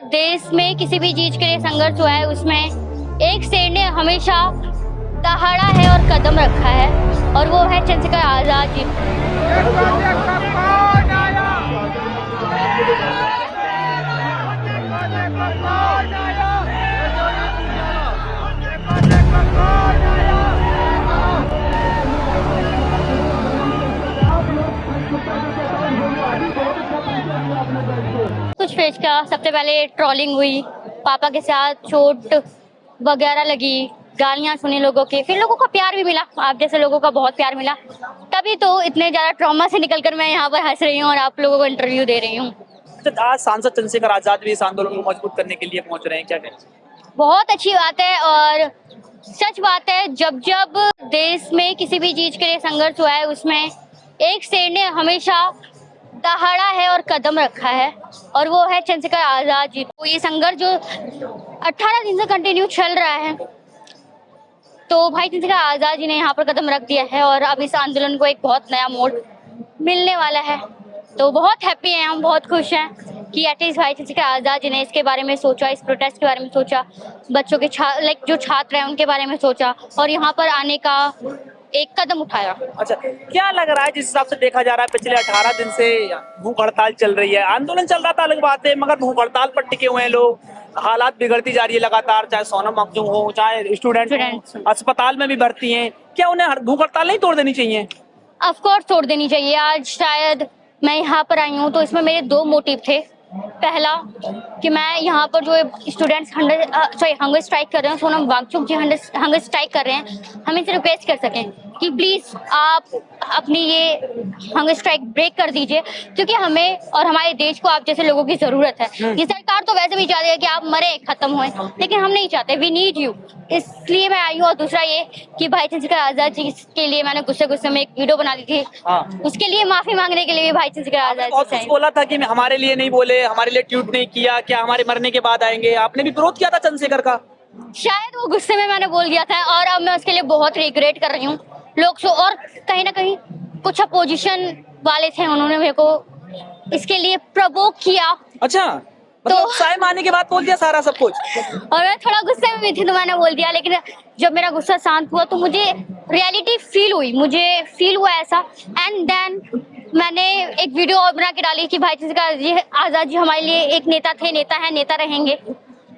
देश में किसी भी चीज के लिए संघर्ष हुआ है उसमें एक शेर ने हमेशा दहाड़ा है और कदम रखा है और वो है चंद्रशेखर आजाद जी। कुछ फेज का सबसे पहले ट्रोलिंग हुई, पापा के साथ चोट वगैरह लगी, गालियां सुनी लोगों के, फिर लोगों का प्यार भी मिला, आप जैसे लोगों का बहुत प्यार मिला, तभी तो इतने ज्यादा ट्रॉमा से निकलकर मैं यहाँ पर हंस रही हूँ और आप लोगों को इंटरव्यू दे रही हूँ। आज सांसद चंद्रशेखर आजाद भी इस आंदोलन को मजबूत करने के लिए पहुंच रहे हैं, क्या कहें? बहुत अच्छी बात है और सच बात है, जब जब देश में किसी भी चीज के लिए संघर्ष हुआ है उसमें एक शेर ने हमेशा दहाड़ा है और कदम रखा है और वो है चंद्रशेखर आजाद जी। तो ये संघर्ष जो 18 दिन से कंटिन्यू चल रहा है, तो भाई चंद्रशेखर आजाद जी ने यहाँ पर कदम रख दिया है और अब इस आंदोलन को एक बहुत नया मोड़ मिलने वाला है। तो बहुत हैप्पी हैं हम, बहुत खुश हैं कि एटलीस्ट भाई चंद्रशेखर आजाद जी ने इसके बारे में सोचा, इस प्रोटेस्ट के बारे में सोचा, बच्चों के जो छात्र हैं उनके बारे में सोचा और यहाँ पर आने का एक कदम उठाया। अच्छा, क्या लग रहा है जिस हिसाब से देखा जा रहा है पिछले 18 दिन से भूख हड़ताल चल रही है, आंदोलन चल रहा था अलग बात है, मगर भूख हड़ताल पर टिके हुए हैं लोग, हालात बिगड़ती जा रही है लगातार, चाहे सोनम वांगचुक हो, चाहे स्टूडेंट अस्पताल में भी भर्ती हैं, क्या उन्हें भूख हड़ताल नहीं तोड़ देनी चाहिए? ऑफ कोर्स तोड़ देनी चाहिए। आज शायद मैं यहाँ पर आई हूँ तो इसमें मेरे दो मोटिव थे। पहला कि मैं यहाँ पर जो स्टूडेंट्स हंगर स्ट्राइक कर रहे हैं, सोनम वांगचुक जी हंगर स्ट्राइक कर रहे हैं, हम इनसे रिक्वेस्ट कर सकें कि प्लीज आप अपनी ये हंगर स्ट्राइक ब्रेक कर दीजिए, क्योंकि हमें और हमारे देश को आप जैसे लोगों की जरूरत है। ये सरकार तो वैसे भी चाहती है कि आप मरे खत्म होए, लेकिन हम नहीं चाहते, वी नीड यू, इसलिए मैं आई हूँ। और दूसरा ये कि भाई चंद्रशेखर आजाद जी के लिए मैंने गुस्से में एक वीडियो बना दी थी, उसके लिए माफी मांगने के लिए भी भाई चंद्रशेखर आजाद जी बोला था कि हमारे लिए नहीं बोले, हमारे लिए ट्वीट नहीं किया, क्या हमारे मरने के बाद आएंगे, आपने भी विरोध किया था चंद्रशेखर का? शायद वो गुस्से में मैंने बोल दिया था और अब मैं उसके लिए बहुत रिग्रेट कर रही हूँ। लोग और कहीं ना कहीं कुछ अपोजिशन वाले थे, उन्होंने मेरे को इसके लिए प्रवोक किया। अच्छा, तो चाय मारने के बाद बोल दिया सारा सब कुछ? और मैं थोड़ा गुस्से में भी थी तो मैंने बोल दिया, लेकिन जब मेरा गुस्सा शांत हुआ तो मुझे रियलिटी फील हुई, मुझे फील हुआ ऐसा, एंड देन मैंने एक वीडियो और बना के डाली कि भाई चंद्रशेखर आजाद जी हमारे लिए एक नेता थे, नेता है, नेता रहेंगे।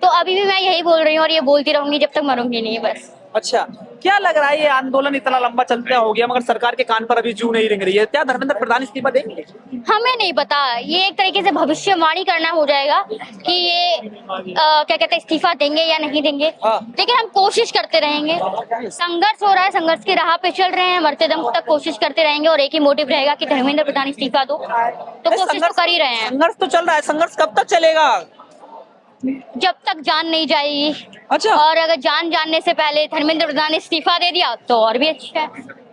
तो अभी भी मैं यही बोल रही हूँ और ये बोलती रहूंगी जब तक मरूंगी नहीं, बस। अच्छा, क्या लग रहा है ये आंदोलन इतना लंबा चलता हो गया मगर सरकार के कान पर अभी जू नहीं रेंग रही है, क्या धर्मेंद्र प्रधान इस्तीफा देंगे? हमें नहीं पता, ये एक तरीके से भविष्यवाणी करना हो जाएगा कि ये क्या कहते हैं, इस्तीफा देंगे या नहीं देंगे। लेकिन हम कोशिश करते रहेंगे, संघर्ष हो रहा है, संघर्ष की राह पे चल रहे हैं, मरते दम तक कोशिश करते रहेंगे और एक ही मोटिव रहेगा कि धर्मेंद्र प्रधान इस्तीफा दो। तो कोशिश तो कर ही रहे हैं। संघर्ष तो चल रहा है, संघर्ष कब तक चलेगा? जब तक जान नहीं जाएगी। अच्छा, और अगर जान जानने से पहले धर्मेंद्र प्रधान ने इस्तीफा दे दिया तो और भी अच्छा है।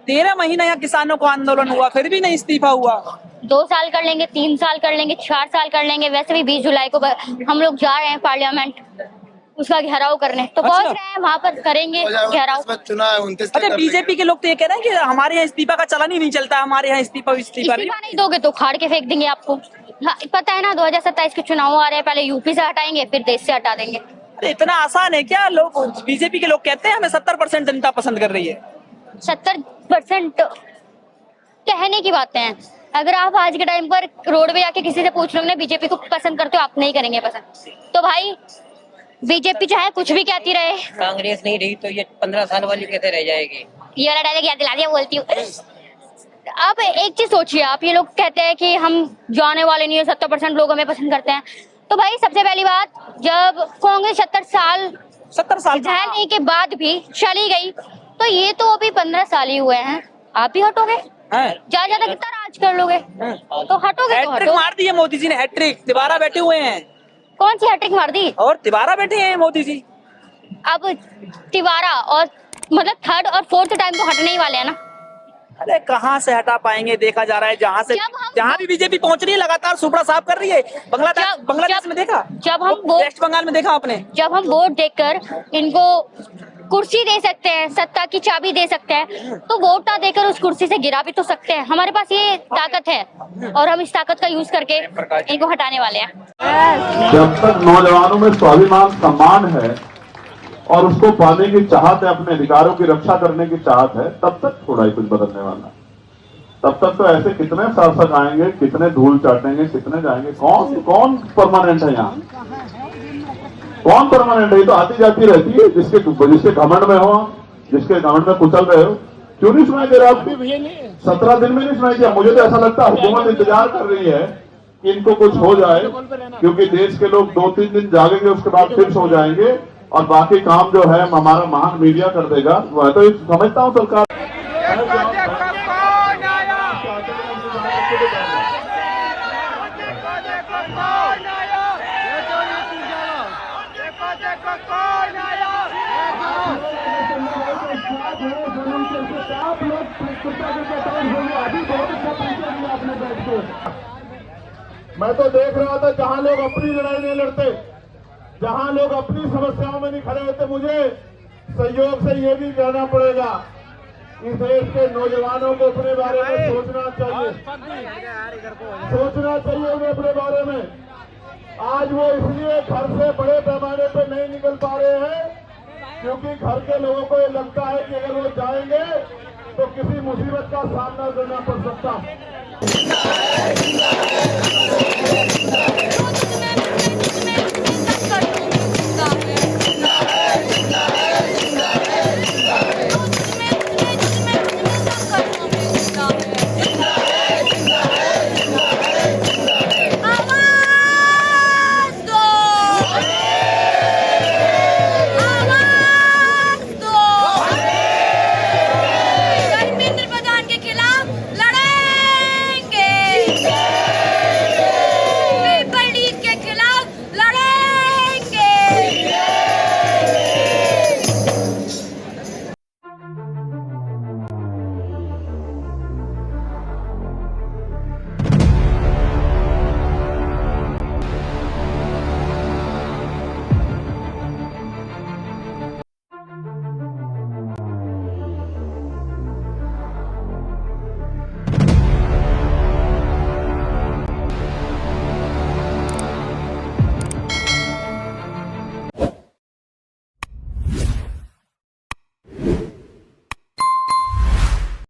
13 महीना यहाँ किसानों को आंदोलन हुआ, फिर भी नहीं इस्तीफा हुआ। 2 साल कर लेंगे, 3 साल कर लेंगे, 4 साल कर लेंगे, वैसे भी 20 जुलाई को हम लोग जा रहे हैं पार्लियामेंट उसका घेराव करने, तो पहुंच रहे हैं वहाँ पर, करेंगे घेराव। अच्छा, बीजेपी के लोग तो ये कह रहे हैं कि हमारे यहाँ इस्तीफा का चलन ही नहीं चलता, हमारे यहाँ इस्तीफा नहीं दोगे तो उखाड़ के फेंक देंगे आपको। पता है ना, 2027 के चुनाव आ रहे हैं, पहले यूपी से हटाएंगे फिर देश से हटा देंगे। इतना आसान है क्या? लोग बीजेपी के लोग कहते हैं हमें 70% जनता पसंद कर रही है। 70% कहने की बातें हैं, अगर आप आज के टाइम पर रोड पे जाके किसी से पूछ लोगे ना बीजेपी को पसंद करते हो, आप नहीं करेंगे पसंद। तो भाई बीजेपी चाहे कुछ भी कहती रहे, कांग्रेस नहीं रही तो ये 15 साल वाली कैसे रह जाएगी? ये वाला डायलॉग याद दिला दिया, बोलती हूँ। आप एक चीज सोचिए, आप ये लोग कहते हैं कि हम जाने वाले नहीं है, 70% लोग हमें पसंद करते हैं। तो भाई सबसे पहली बात, जब कांग्रेस 70 साल झेलने के बाद भी चली गई, तो ये तो अभी 15 साल ही हुए हैं, आप ही हटोगे? ज्यादा कितना राज कर लोगे? तो हटोगे तो हटो। मार दी है मोदी जी ने, हैट्रिक, तिवारा बैठे हुए हैं। कौन सी हैट्रिक मार दी? और तिवारा बैठे हैं मोदी जी। अब तिवारा और मतलब 3rd और 4th टाइम तो हटने ही वाले हैं ना। अरे कहाँ से हटा पाएंगे, देखा जा रहा है जहाँ भी बीजेपी पहुंच रही है लगातार सुपड़ा साफ कर रही है। बांग्लादेश में देखा, जब हम वेस्ट बंगाल में देखा आपने, जब हम वोट देकर इनको कुर्सी दे सकते हैं, सत्ता की चाबी दे सकते हैं, तो वोट ना देकर उस कुर्सी से गिरा भी तो सकते हैं। हमारे पास ये ताकत है और हम इस ताकत का यूज करके इनको हटाने वाले हैं। जब तक नौजवानों में स्वाभिमान सम्मान है और उसको पाने की चाहत है, अपने अधिकारों की रक्षा करने की चाहत है, तब तक थोड़ा ही कुछ बदलने वाला है। तब तक तो ऐसे कितने शासक आएंगे, कितने धूल चाटेंगे, कितने जाएंगे, कौन परमानेंट है यहाँ? कौन परमानेंट है? ये तो आती जाती रहती है। जिसके घमंड में हो, जिसके घमंड में कुचल रहे हो, क्यों नहीं सुनाई दे रहा आपको? 17 दिन में नहीं सुनाई दिया। मुझे तो ऐसा लगता है हुकूमत इंतजार कर रही है कि इनको कुछ हो जाए, क्योंकि देश के लोग 2-3 दिन जागेंगे, उसके बाद फिर सो जाएंगे और बाकी काम जो है हमारा महान मीडिया कर देगा। मैं तो समझता हूँ सरकार मैं तो देख रहा था जहां लोग अपनी लड़ाई नहीं लड़ते, जहां लोग अपनी समस्याओं में नहीं खड़े होते। मुझे सहयोग से ये भी कहना पड़ेगा, इस देश के नौजवानों को अपने बारे में सोचना चाहिए, उन्हें अपने बारे में। आज वो इसलिए घर से बड़े पैमाने पर नहीं निकल पा रहे हैं क्योंकि घर के लोगों को ये लगता है कि अगर वो जाएंगे तो किसी मुसीबत का सामना करना पड़ सकता है।